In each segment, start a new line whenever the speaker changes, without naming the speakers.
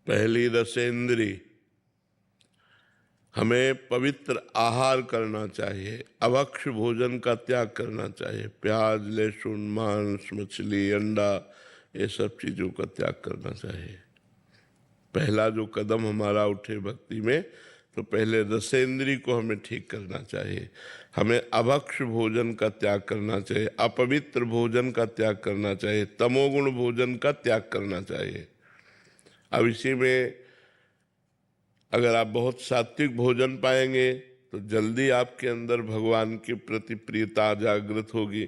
पहली रसेंद्री, हमें पवित्र आहार करना चाहिए, अभक्ष भोजन का त्याग करना चाहिए। प्याज, लहसुन, मांस, मछली, अंडा, ये सब चीज़ों का त्याग करना चाहिए। पहला जो कदम हमारा उठे भक्ति में, तो पहले रसेंद्री को हमें ठीक करना चाहिए। हमें अभक्ष भोजन का त्याग करना चाहिए, अपवित्र भोजन का त्याग करना चाहिए, तमोगुण भोजन का त्याग करना चाहिए। अब इसी में अगर आप बहुत सात्विक भोजन पाएंगे तो जल्दी आपके अंदर भगवान के प्रति प्रियता जागृत होगी।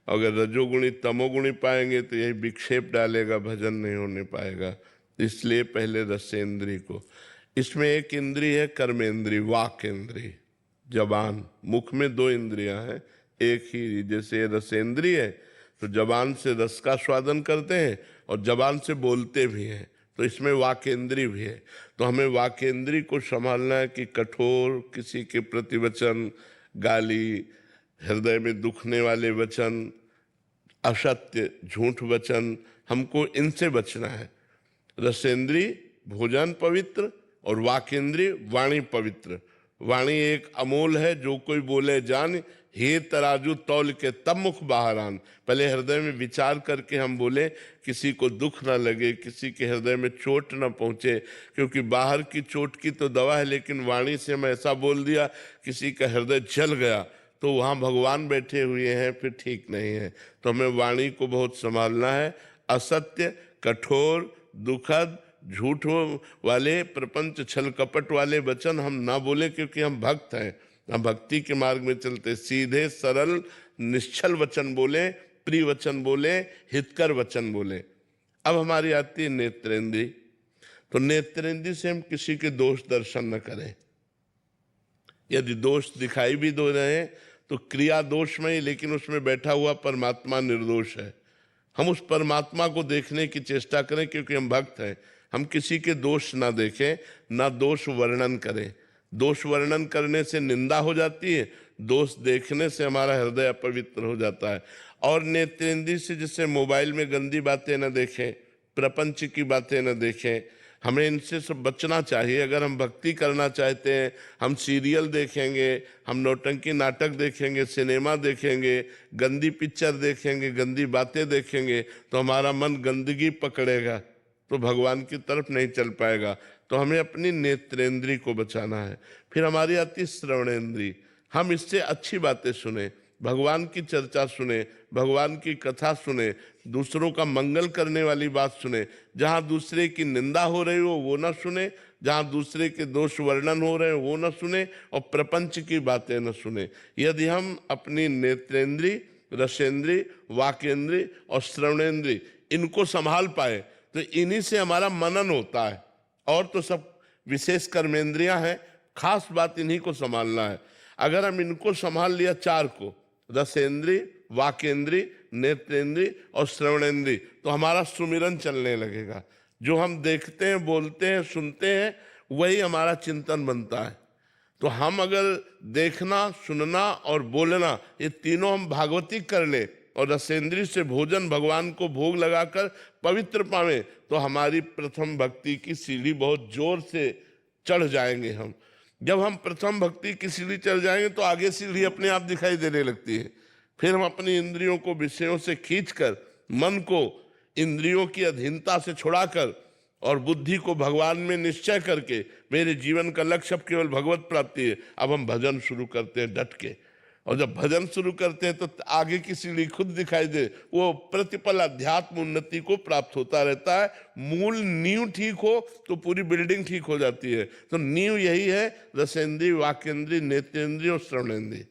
अगर रजोगुणी तमोगुणी पाएंगे तो यही विक्षेप डालेगा, भजन नहीं होने पाएगा। इसलिए पहले रसेंद्री को। इसमें एक इंद्री है कर्मेंद्री, वाक इंद्री, जबान। मुख में दो इंद्रियां हैं, एक ही। जैसे रसेंद्री है तो जबान से रस का स्वादन करते हैं और जबान से बोलते भी हैं, तो इसमें वाकेंद्री भी है। तो हमें वाकेंद्री को संभालना है कि कठोर किसी के प्रति वचन, गाली, हृदय में दुखने वाले वचन, असत्य झूठ वचन, हमको इनसे बचना है। रसेंद्री भोजन पवित्र और वाकेंद्री वाणी पवित्र। वाणी एक अमोल है, जो कोई बोले जान, हे तराजू तौल के तब मुख बाहर आन। पहले हृदय में विचार करके हम बोले, किसी को दुख ना लगे, किसी के हृदय में चोट ना पहुंचे, क्योंकि बाहर की चोट की तो दवा है, लेकिन वाणी से मैं ऐसा बोल दिया किसी का हृदय जल गया तो वहाँ भगवान बैठे हुए हैं, फिर ठीक नहीं है। तो हमें वाणी को बहुत संभालना है। असत्य, कठोर, दुखद, झूठ वाले, प्रपंच, छल कपट वाले वचन हम ना बोले, क्योंकि हम भक्त हैं, हम भक्ति के मार्ग में चलते। सीधे सरल निश्चल वचन बोले, प्रिय वचन बोले, हितकर वचन बोले। अब हमारी आती है नेत्रेंद्री। तो नेत्रेंद्री से हम किसी के दोष दर्शन न करें। यदि दोष दिखाई भी दो रहे हैं तो क्रिया दोष में ही, लेकिन उसमें बैठा हुआ परमात्मा निर्दोष है। हम उस परमात्मा को देखने की चेष्टा करें, क्योंकि हम भक्त हैं। हम किसी के दोष ना देखें, ना दोष वर्णन करें। दोष वर्णन करने से निंदा हो जाती है, दोष देखने से हमारा हृदय अपवित्र हो जाता है। और नेत्रेंद्री से जैसे मोबाइल में गंदी बातें न देखें, प्रपंच की बातें न देखें, हमें इनसे सब बचना चाहिए। अगर हम भक्ति करना चाहते हैं, हम सीरियल देखेंगे, हम नौटंकी नाटक देखेंगे, सिनेमा देखेंगे, गंदी पिक्चर देखेंगे, गंदी बातें देखेंगे, तो हमारा मन गंदगी पकड़ेगा, तो भगवान की तरफ नहीं चल पाएगा। तो हमें अपनी नेत्रेंद्री को बचाना है। फिर हमारी आती श्रवणेंद्री। हम इससे अच्छी बातें सुने, भगवान की चर्चा सुने, भगवान की कथा सुने, दूसरों का मंगल करने वाली बात सुने। जहाँ दूसरे की निंदा हो रही हो वो न सुने, जहाँ दूसरे के दोष वर्णन हो रहे हो वो न सुने, और प्रपंच की बातें न सुने। यदि हम अपनी नेत्रेंद्री, रसेंद्री, वाकेंद्री और श्रवणेंद्री इनको संभाल पाए तो इन्हीं से हमारा मनन होता है। और तो सब विशेष कर्मेंद्रियां हैं, खास बात इन्हीं को संभालना है। अगर हम इनको संभाल लिया, चार को, रसेंद्री, वाकेंद्री, नेत्रेंद्री और श्रवणेंद्री, तो हमारा सुमिरन चलने लगेगा। जो हम देखते हैं, बोलते हैं, सुनते हैं, वही हमारा चिंतन बनता है। तो हम अगर देखना, सुनना और बोलना, ये तीनों हम भागवती कर ले और रसेंद्री से भोजन भगवान को भोग लगाकर पवित्र पावे, तो हमारी प्रथम भक्ति की सीढ़ी बहुत जोर से चढ़ जाएंगे हम। जब हम प्रथम भक्ति की सीढ़ी चढ़ जाएंगे तो आगे सीढ़ी अपने आप दिखाई देने लगती है। फिर हम अपनी इंद्रियों को विषयों से खींचकर, मन को इंद्रियों की अधीनता से छुड़ाकर और बुद्धि को भगवान में निश्चय करके, मेरे जीवन का लक्ष्य अब केवल भगवत प्राप्ति है, अब हम भजन शुरू करते हैं डट के। और जब भजन शुरू करते हैं तो आगे की सीढ़ी खुद दिखाई दे, वो प्रतिपल अध्यात्म उन्नति को प्राप्त होता रहता है। मूल नींव ठीक हो तो पूरी बिल्डिंग ठीक हो जाती है। तो नींव यही है, रसेंद्री, वाकेंद्री, नेत्रेंद्री और श्रवणेंद्री।